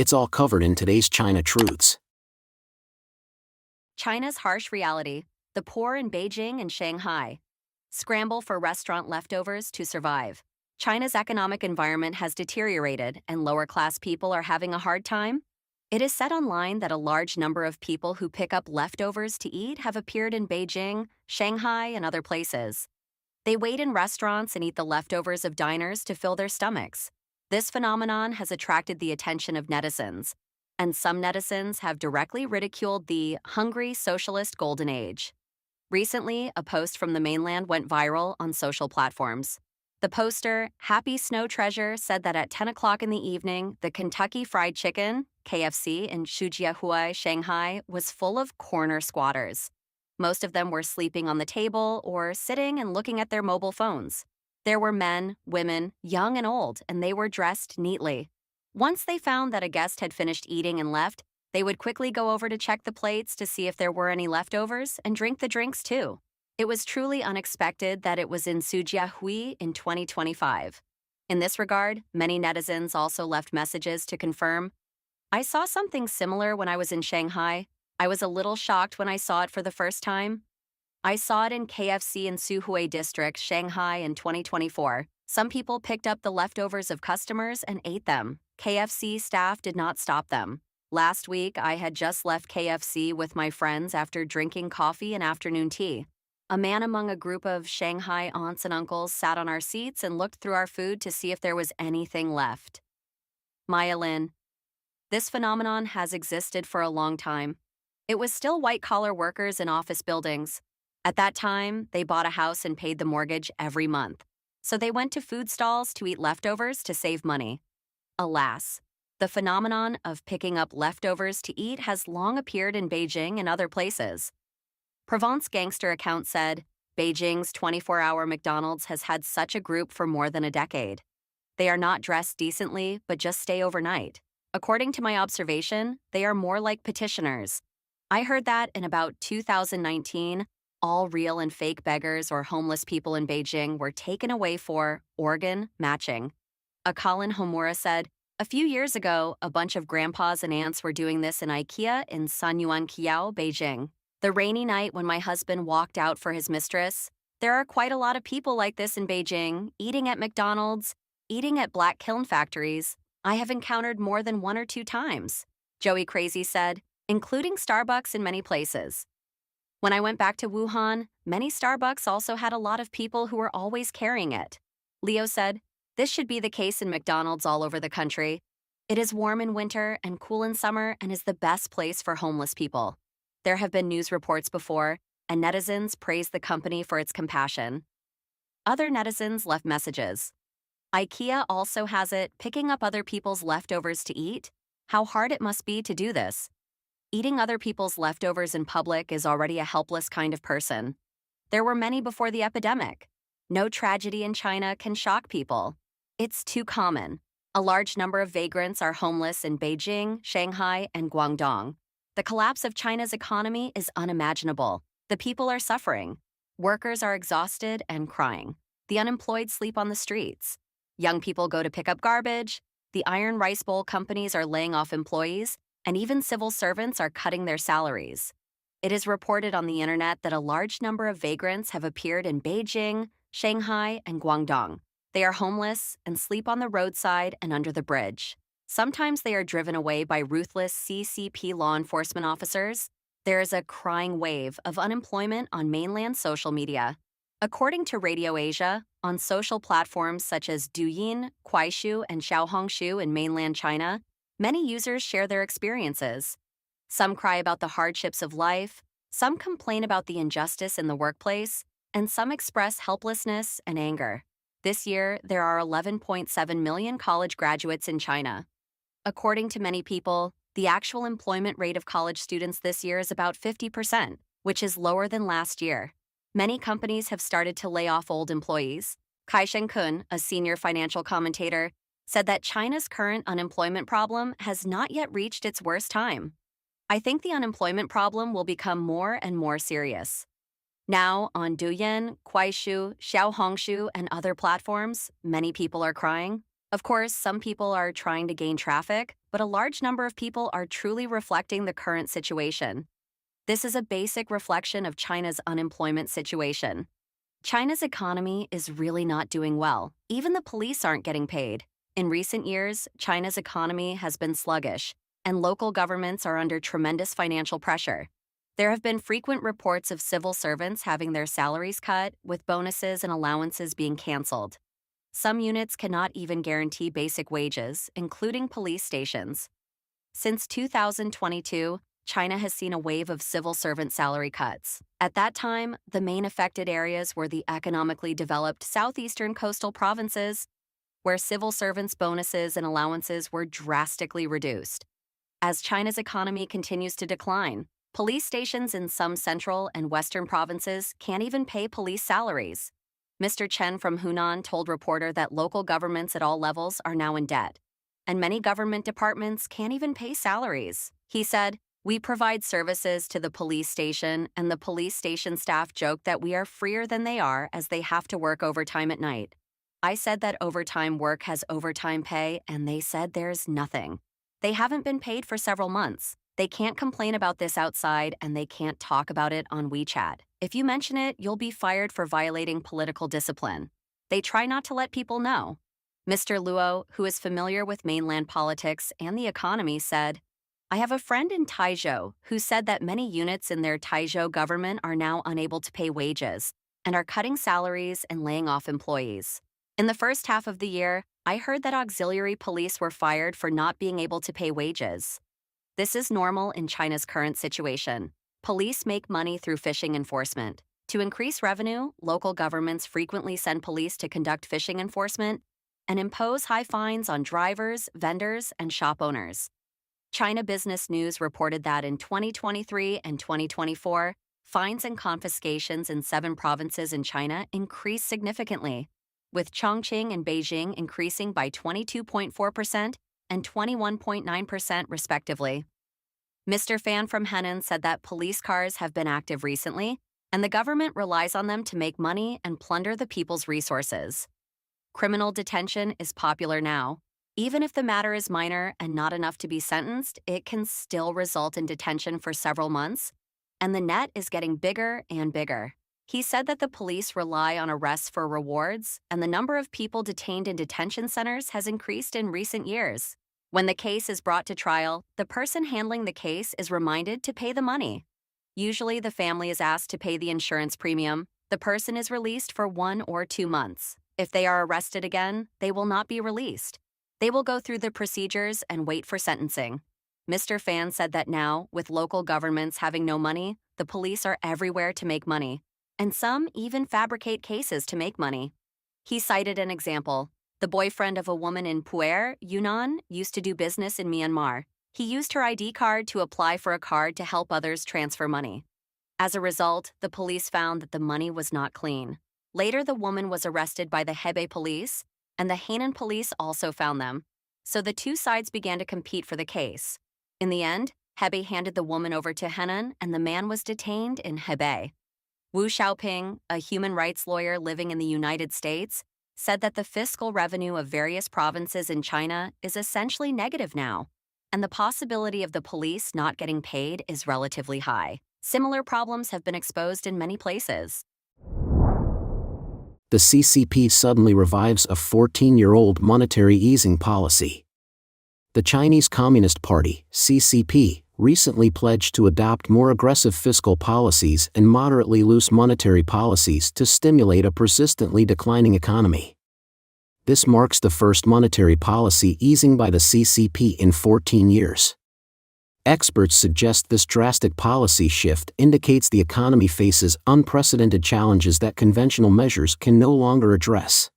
It's all covered in today's China Truths. China's harsh reality. The poor in Beijing and Shanghai scramble for restaurant leftovers to survive. China's economic environment has deteriorated and lower-class people are having a hard time. It is said online that a large number of people who pick up leftovers to eat have appeared in Beijing, Shanghai, and other places. They wait in restaurants and eat the leftovers of diners to fill their stomachs. This phenomenon has attracted the attention of netizens, and some netizens have directly ridiculed the hungry socialist golden age. Recently, a post from the mainland went viral on social platforms. The poster, Happy Snow Treasure, said that at 10 o'clock in the evening, the Kentucky Fried Chicken, KFC, in Shijiahui, Shanghai, was full of corner squatters. Most of them were sleeping on the table or sitting and looking at their mobile phones. There were men, women, young and old, and they were dressed neatly. Once they found that a guest had finished eating and left, they would quickly go over to check the plates to see if there were any leftovers and drink the drinks too. It was truly unexpected that it was in Shijiahui in 2025. In this regard, many netizens also left messages to confirm, "I saw something similar when I was in Shanghai. I was a little shocked when I saw it for the first time. I saw it in KFC in Suhui District, Shanghai in 2024. Some people picked up the leftovers of customers and ate them. KFC staff did not stop them. Last week, I had just left KFC with my friends after drinking coffee and afternoon tea. A man among a group of Shanghai aunts and uncles sat on our seats and looked through our food to see if there was anything left." Maya Lin. This phenomenon has existed for a long time. It was still white-collar workers in office buildings. At that time, they bought a house and paid the mortgage every month. So they went to food stalls to eat leftovers to save money. Alas, the phenomenon of picking up leftovers to eat has long appeared in Beijing and other places. Provence Gangster account said, Beijing's 24-hour McDonald's has had such a group for more than a decade. They are not dressed decently, but just stay overnight. According to my observation, they are more like petitioners. I heard that in about 2019, all real and fake beggars or homeless people in Beijing were taken away for organ matching. A Colin Homura said, "A few years ago, a bunch of grandpas and aunts were doing this in IKEA in Sanyuanqiao, Beijing. The rainy night when my husband walked out for his mistress. There are quite a lot of people like this in Beijing, eating at McDonald's, eating at black kiln factories. I have encountered more than 1 or 2 times." Joey Crazy said, "Including Starbucks in many places. When I went back to Wuhan, many Starbucks also had a lot of people who were always carrying it." Leo said, "This should be the case in McDonald's all over the country. It is warm in winter and cool in summer and is the best place for homeless people. There have been news reports before, and netizens praised the company for its compassion." Other netizens left messages. IKEA also has it, picking up other people's leftovers to eat. How hard it must be to do this. Eating other people's leftovers in public is already a helpless kind of person. There were many before the epidemic. No tragedy in China can shock people. It's too common. A large number of vagrants are homeless in Beijing, Shanghai, and Guangdong. The collapse of China's economy is unimaginable. The people are suffering. Workers are exhausted and crying. The unemployed sleep on the streets. Young people go to pick up garbage. The iron rice bowl companies are laying off employees, and even civil servants are cutting their salaries. It is reported on the internet that a large number of vagrants have appeared in Beijing, Shanghai, and Guangdong. They are homeless and sleep on the roadside and under the bridge. Sometimes they are driven away by ruthless CCP law enforcement officers. There is a crying wave of unemployment on mainland social media. According to Radio Asia, on social platforms such as Douyin, Kuaishou, and Xiaohongshu in mainland China, many users share their experiences. Some cry about the hardships of life, some complain about the injustice in the workplace, and some express helplessness and anger. This year, there are 11.7 million college graduates in China. According to many people, the actual employment rate of college students this year is about 50%, which is lower than last year. Many companies have started to lay off old employees. Kai Shen-kun, a senior financial commentator, said that China's current unemployment problem has not yet reached its worst time. "I think the unemployment problem will become more and more serious." Now, on Douyin, Kuaishou, Xiaohongshu, and other platforms, many people are crying. Of course, some people are trying to gain traffic, but a large number of people are truly reflecting the current situation. This is a basic reflection of China's unemployment situation. China's economy is really not doing well. Even the police aren't getting paid. In recent years, China's economy has been sluggish, and local governments are under tremendous financial pressure. There have been frequent reports of civil servants having their salaries cut, with bonuses and allowances being canceled. Some units cannot even guarantee basic wages, including police stations. Since 2022, China has seen a wave of civil servant salary cuts. At that time, the main affected areas were the economically developed southeastern coastal provinces, where civil servants' bonuses and allowances were drastically reduced. As China's economy continues to decline, police stations in some central and western provinces can't even pay police salaries. Mr. Chen from Hunan told reporter that local governments at all levels are now in debt, and many government departments can't even pay salaries. He said, "We provide services to the police station, and the police station staff joke that we are freer than they are as they have to work overtime at night. I said that overtime work has overtime pay, and they said there's nothing. They haven't been paid for several months. They can't complain about this outside, and they can't talk about it on WeChat. If you mention it, you'll be fired for violating political discipline. They try not to let people know." Mr. Luo, who is familiar with mainland politics and the economy, said, "I have a friend in Taizhou who said that many units in their Taizhou government are now unable to pay wages and are cutting salaries and laying off employees. In the first half of the year, I heard that auxiliary police were fired for not being able to pay wages. This is normal in China's current situation. Police make money through fishing enforcement. To increase revenue, local governments frequently send police to conduct fishing enforcement and impose high fines on drivers, vendors, and shop owners." China Business News reported that in 2023 and 2024, fines and confiscations in 7 provinces in China increased significantly, with Chongqing and Beijing increasing by 22.4% and 21.9% respectively. Mr. Fan from Henan said that police cars have been active recently, and the government relies on them to make money and plunder the people's resources. Criminal detention is popular now. Even if the matter is minor and not enough to be sentenced, it can still result in detention for several months, and the net is getting bigger and bigger. He said that the police rely on arrests for rewards, and the number of people detained in detention centers has increased in recent years. When the case is brought to trial, the person handling the case is reminded to pay the money. Usually, the family is asked to pay the insurance premium. The person is released for 1 or 2 months. If they are arrested again, they will not be released. They will go through the procedures and wait for sentencing. Mr. Fan said that now, with local governments having no money, the police are everywhere to make money, and some even fabricate cases to make money. He cited an example. The boyfriend of a woman in Pu'er, Yunnan, used to do business in Myanmar. He used her ID card to apply for a card to help others transfer money. As a result, the police found that the money was not clean. Later, the woman was arrested by the Hebei police, and the Hainan police also found them. So the two sides began to compete for the case. In the end, Hebei handed the woman over to Henan, and the man was detained in Hebei. Wu Xiaoping, a human rights lawyer living in the United States, said that the fiscal revenue of various provinces in China is essentially negative now, and the possibility of the police not getting paid is relatively high. Similar problems have been exposed in many places. The CCP suddenly revives a 14-year-old monetary easing policy. The Chinese Communist Party, CCP, recently pledged to adopt more aggressive fiscal policies and moderately loose monetary policies to stimulate a persistently declining economy. This marks the first monetary policy easing by the CCP in 14 years. Experts suggest this drastic policy shift indicates the economy faces unprecedented challenges that conventional measures can no longer address.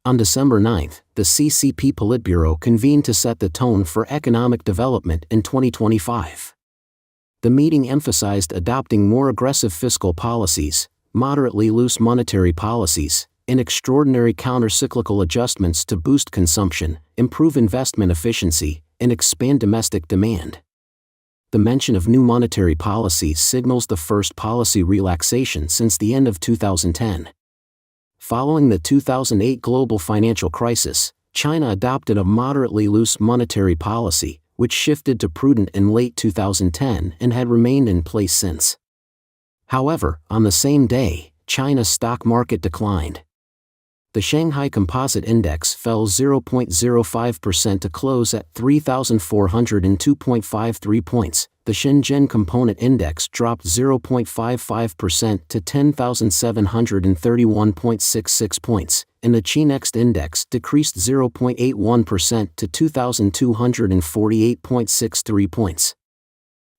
On December 9, the CCP Politburo convened to set the tone for economic development in 2025. The meeting emphasized adopting more aggressive fiscal policies, moderately loose monetary policies, and extraordinary counter-cyclical adjustments to boost consumption, improve investment efficiency, and expand domestic demand. The mention of new monetary policies signals the first policy relaxation since the end of 2010. Following the 2008 global financial crisis, China adopted a moderately loose monetary policy, which shifted to prudent in late 2010 and had remained in place since. However, on the same day, China's stock market declined. The Shanghai Composite Index fell 0.05% to close at 3,402.53 points. The Shenzhen Component Index dropped 0.55% to 10,731.66 points, and the Chinext Index decreased 0.81% to 2,248.63 points.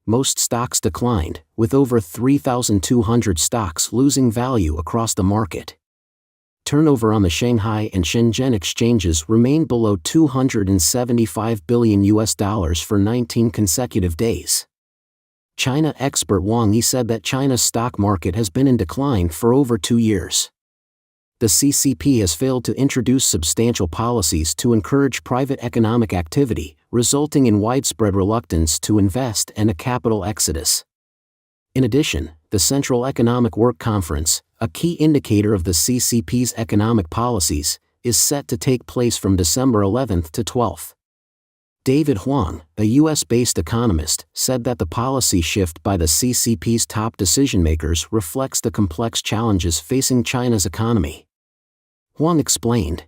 Most stocks declined, with over 3,200 stocks losing value across the market. Turnover on the Shanghai and Shenzhen exchanges remained below $275 billion for 19 consecutive days. China expert Wang Yi said that China's stock market has been in decline for over 2 years. The CCP has failed to introduce substantial policies to encourage private economic activity, resulting in widespread reluctance to invest and a capital exodus. In addition, the Central Economic Work Conference, a key indicator of the CCP's economic policies, is set to take place from December 11 to 12. David Huang, a U.S.-based economist, said that the policy shift by the CCP's top decision-makers reflects the complex challenges facing China's economy. Huang explained,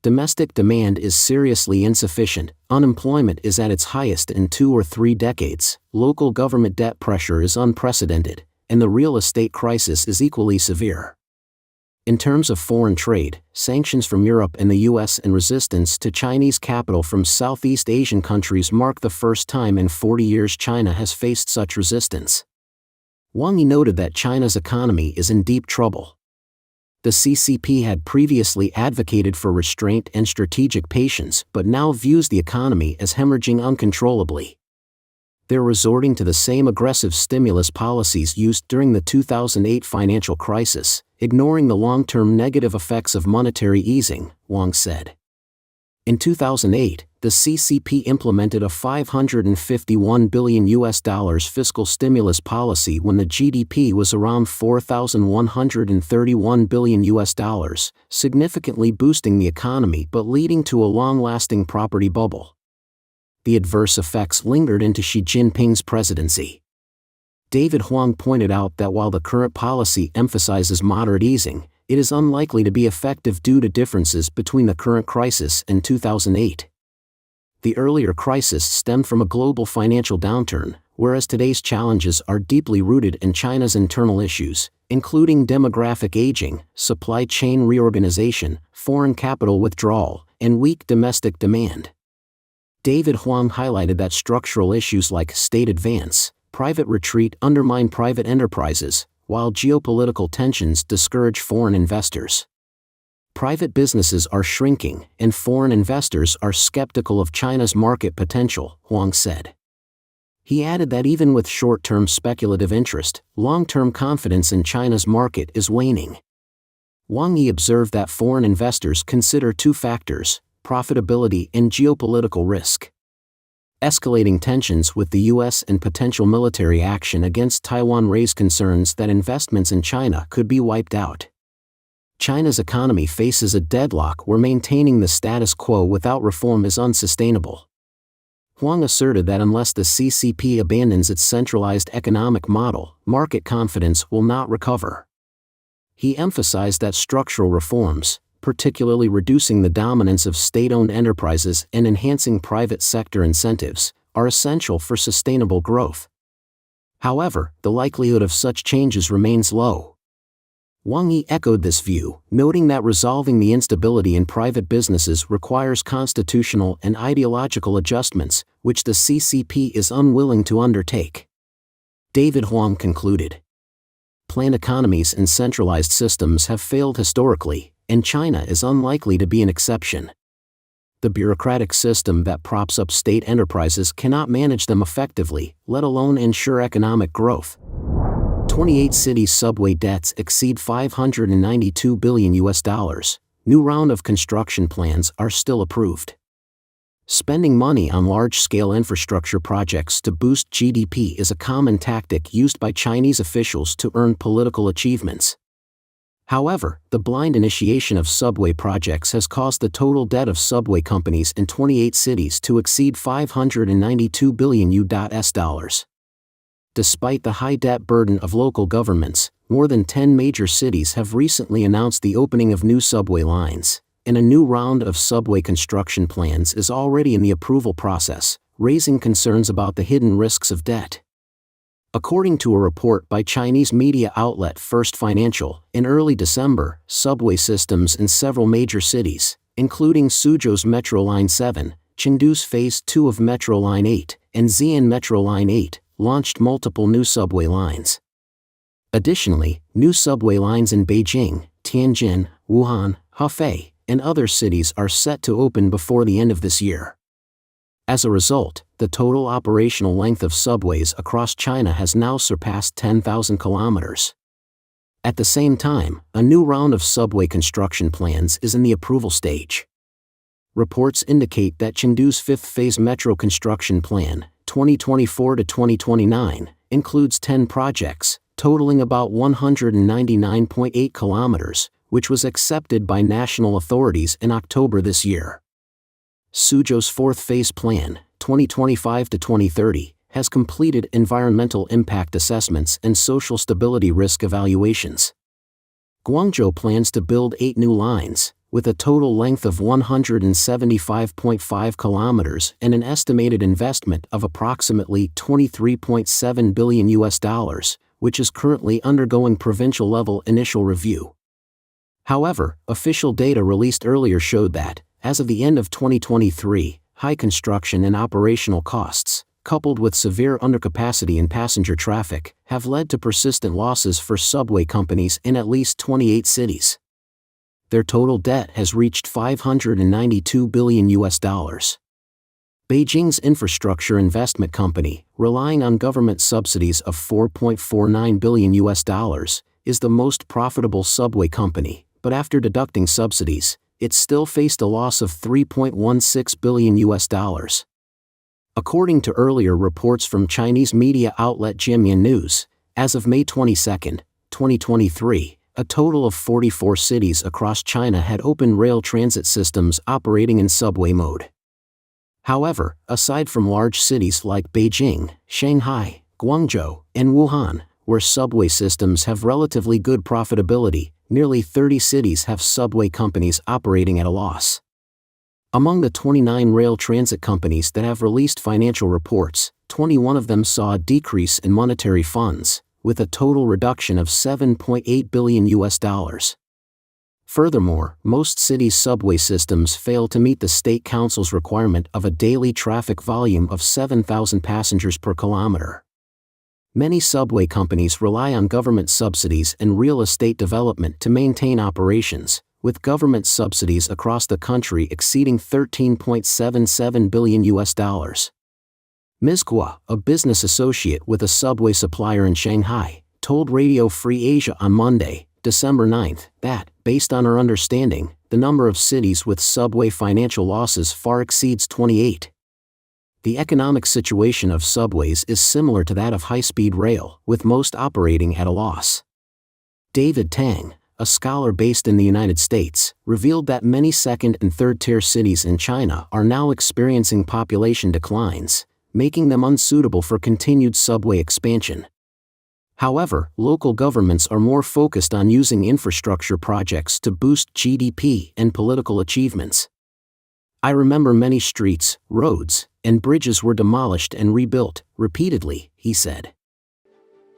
"Domestic demand is seriously insufficient, unemployment is at its highest in 2 or 3 decades, local government debt pressure is unprecedented, and the real estate crisis is equally severe." In terms of foreign trade, sanctions from Europe and the U.S. and resistance to Chinese capital from Southeast Asian countries mark the first time in 40 years China has faced such resistance. Wang Yi noted that China's economy is in deep trouble. The CCP had previously advocated for restraint and strategic patience but now views the economy as hemorrhaging uncontrollably. They're resorting to the same aggressive stimulus policies used during the 2008 financial crisis, ignoring the long-term negative effects of monetary easing, Wang said. In 2008, the CCP implemented a $551 billion fiscal stimulus policy when the GDP was around $4,131 billion, significantly boosting the economy but leading to a long-lasting property bubble. The adverse effects lingered into Xi Jinping's presidency. David Huang pointed out that while the current policy emphasizes moderate easing, it is unlikely to be effective due to differences between the current crisis and 2008. The earlier crisis stemmed from a global financial downturn, whereas today's challenges are deeply rooted in China's internal issues, including demographic aging, supply chain reorganization, foreign capital withdrawal, and weak domestic demand. David Huang highlighted that structural issues like state advance, private retreat undermine private enterprises, while geopolitical tensions discourage foreign investors. Private businesses are shrinking, and foreign investors are skeptical of China's market potential, Huang said. He added that even with short-term speculative interest, long-term confidence in China's market is waning. Wang Yi observed that foreign investors consider 2 factors: profitability and geopolitical risk. Escalating tensions with the U.S. and potential military action against Taiwan raise concerns that investments in China could be wiped out. China's economy faces a deadlock where maintaining the status quo without reform is unsustainable. Huang asserted that unless the CCP abandons its centralized economic model, market confidence will not recover. He emphasized that structural reforms, particularly reducing the dominance of state-owned enterprises and enhancing private sector incentives, are essential for sustainable growth. However, the likelihood of such changes remains low. Wang Yi echoed this view, noting that resolving the instability in private businesses requires constitutional and ideological adjustments, which the CCP is unwilling to undertake. David Huang concluded, "Planned economies and centralized systems have failed historically, and China is unlikely to be an exception. The bureaucratic system that props up state enterprises cannot manage them effectively, let alone ensure economic growth." 28 cities' subway debts exceed $592 billion. New round of construction plans are still approved. Spending money on large-scale infrastructure projects to boost GDP is a common tactic used by Chinese officials to earn political achievements. However, the blind initiation of subway projects has caused the total debt of subway companies in 28 cities to exceed $592 billion US. Despite the high debt burden of local governments, more than 10 major cities have recently announced the opening of new subway lines, and a new round of subway construction plans is already in the approval process, raising concerns about the hidden risks of debt. According to a report by Chinese media outlet First Financial, in early December, subway systems in several major cities, including Suzhou's Metro Line 7, Chengdu's Phase 2 of Metro Line 8, and Xi'an Metro Line 8, launched multiple new subway lines. Additionally, new subway lines in Beijing, Tianjin, Wuhan, Hefei, and other cities are set to open before the end of this year. As a result, the total operational length of subways across China has now surpassed 10,000 kilometers. At the same time, a new round of subway construction plans is in the approval stage. Reports indicate that Chengdu's fifth phase metro construction plan, 2024 to 2029, includes 10 projects, totaling about 199.8 kilometers, which was accepted by national authorities in October this year. Suzhou's fourth phase plan, 2025 to 2030, has completed environmental impact assessments and social stability risk evaluations. Guangzhou plans to build 8 new lines, with a total length of 175.5 kilometers and an estimated investment of approximately $23.7 billion US, which is currently undergoing provincial-level initial review. However, official data released earlier showed that, as of the end of 2023, high construction and operational costs, coupled with severe undercapacity in passenger traffic, have led to persistent losses for subway companies in at least 28 cities. Their total debt has reached $592 billion US. Beijing's infrastructure investment company, relying on government subsidies of $4.49 billion US, is the most profitable subway company, but after deducting subsidies, it still faced a loss of $3.16 billion US. According to earlier reports from Chinese media outlet Jiemian News, as of May 22, 2023, a total of 44 cities across China had open rail transit systems operating in subway mode. However, aside from large cities like Beijing, Shanghai, Guangzhou, and Wuhan, where subway systems have relatively good profitability, nearly 30 cities have subway companies operating at a loss. Among the 29 rail transit companies that have released financial reports, 21 of them saw a decrease in monetary funds, with a total reduction of $7.8 billion US. Furthermore, most cities' subway systems fail to meet the state council's requirement of a daily traffic volume of 7,000 passengers per kilometer. Many subway companies rely on government subsidies and real estate development to maintain operations, with government subsidies across the country exceeding $13.77 billion US. Ms. Gua, a business associate with a subway supplier in Shanghai, told Radio Free Asia on Monday, December 9, that, based on her understanding, the number of cities with subway financial losses far exceeds 28. The economic situation of subways is similar to that of high-speed rail, with most operating at a loss. David Tang, a scholar based in the United States, revealed that many second- and third-tier cities in China are now experiencing population declines, making them unsuitable for continued subway expansion. However, local governments are more focused on using infrastructure projects to boost GDP and political achievements. I remember many streets, roads, and bridges were demolished and rebuilt, repeatedly, he said.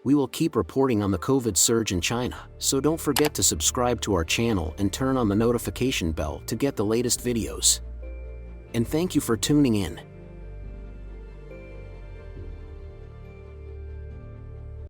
We will keep reporting on the COVID surge in China, so don't forget to subscribe to our channel and turn on the notification bell to get the latest videos. And thank you for tuning in.